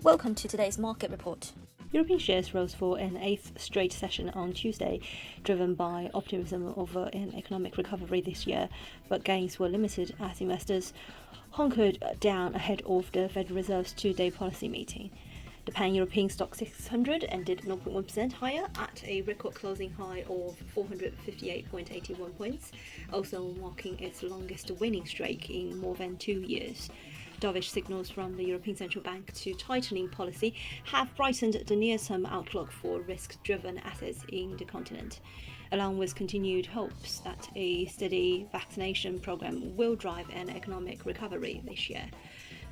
Welcome to today's market report. European shares rose for an eighth straight session on Tuesday, driven by optimism over an economic recovery this year, but gains were limited as investors hunkered down ahead of the Federal Reserve's two-day policy meeting. The Pan-European Stock 600 ended 0.1% higher at a record closing high of 458.81 points, also marking its longest winning streak in more than 2 years. Dovish signals from the European Central Bank to tightening policy have brightened the near-term outlook for risk-driven assets in the continent, along with continued hopes that a steady vaccination program will drive an economic recovery this year.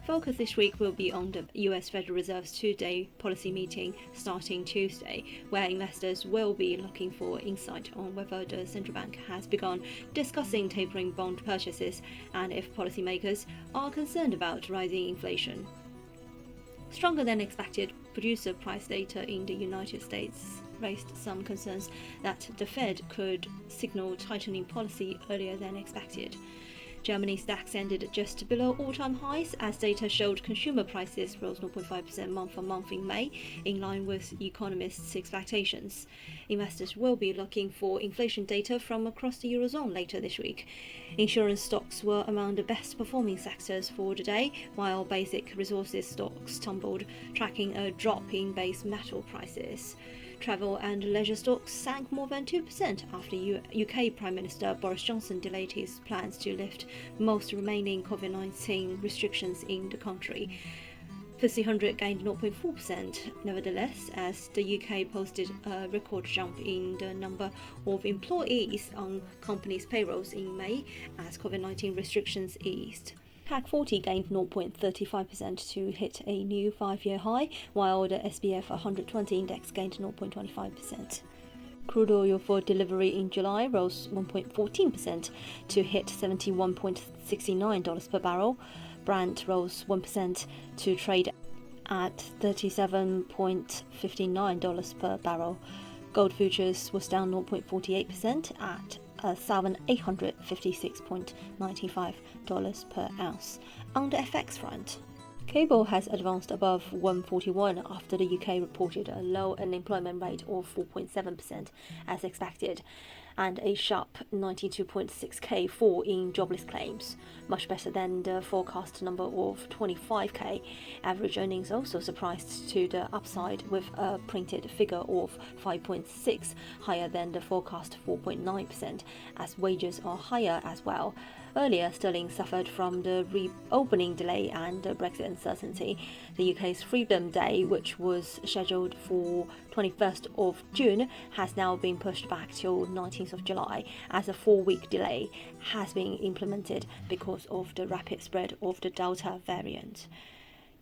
Focus this week will be on the US Federal Reserve's two-day policy meeting starting Tuesday, where investors will be looking for insight on whether the central bank has begun discussing tapering bond purchases and if policymakers are concerned about rising inflation. Stronger than expected producer price data in the United States raised some concerns that the Fed could signal tightening policy earlier than expected. Germany's DAX ended just below all-time highs as data showed consumer prices rose 0.5% month-on-month in May, in line with economists' expectations. Investors will be looking for inflation data from across the Eurozone later this week. Insurance stocks were among the best-performing sectors for the day, while basic resources stocks tumbled, tracking a drop in base metal prices. Travel and leisure stocks sank more than 2% after UK Prime Minister Boris Johnson delayed his plans to lift most remaining COVID-19 restrictions in the country. FTSE 100 gained 0.4% nevertheless, as the UK posted a record jump in the number of employees on companies' payrolls in May as COVID-19 restrictions eased. CAC 40 gained 0.35% to hit a new 5-year high, while the SBF 120 index gained 0.25%. Crude oil for delivery in July rose 1.14% to hit $71.69 per barrel. Brent rose 1% to trade at $37.59 per barrel. Gold futures was down 0.48% at $1,856.95 per ounce. On the FX front, cable has advanced above 141 after the UK reported a low unemployment rate of 4.7% as expected, and a sharp 92.6k fall in jobless claims, much better than the forecast number of 25k. Average earnings also surprised to the upside with a printed figure of 5.6, higher than the forecast 4.9%, as wages are higher as well. Earlier, sterling suffered from the reopening delay and the Brexit uncertainty. The UK's Freedom Day, which was scheduled for 21st of June, has now been pushed back till 19th of July, as a 4-week delay has been implemented because of the rapid spread of the Delta variant.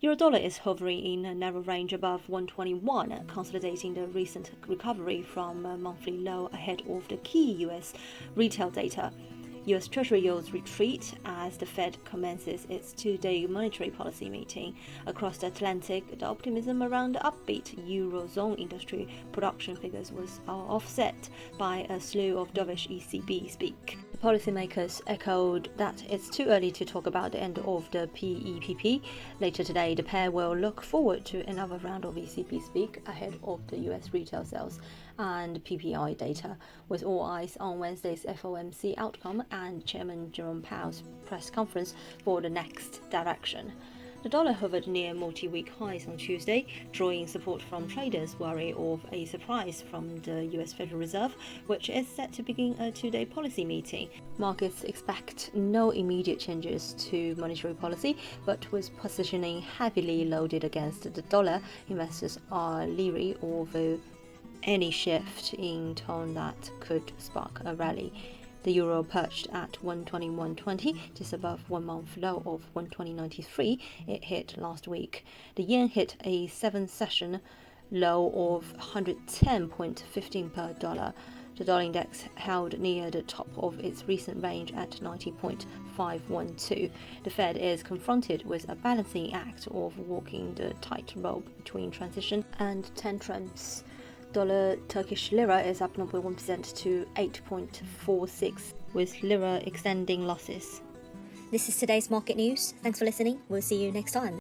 Eurodollar is hovering in a narrow range above 121, consolidating the recent recovery from a monthly low ahead of the key US retail data. US Treasury yields retreat as the Fed commences its two-day monetary policy meeting. Across the Atlantic, the optimism around the upbeat Eurozone industry production figures was offset by a slew of dovish ECB speak. The policymakers echoed that it's too early to talk about the end of the PEPP. Later today, the pair will look forward to another round of ECB speak ahead of the US retail sales and PPI data, with all eyes on Wednesday's FOMC outcome and Chairman Jerome Powell's press conference for the next direction. The dollar hovered near multi-week highs on Tuesday, drawing support from traders' worry of a surprise from the US Federal Reserve, which is set to begin a two-day policy meeting. Markets expect no immediate changes to monetary policy, but with positioning heavily loaded against the dollar, investors are leery of any shift in tone that could spark a rally. The euro perched at 121.20, just above 1 month low of 120.93 it hit last week. The yen hit a 7-session low of 110.15 per dollar. The dollar index held near the top of its recent range at 90.512. The Fed is confronted with a balancing act of walking the tightrope between transition and tantrums. Dollar Turkish lira is up 0.1% to 8.46, with lira extending losses. This is today's market news. Thanks for listening. We'll see you next time.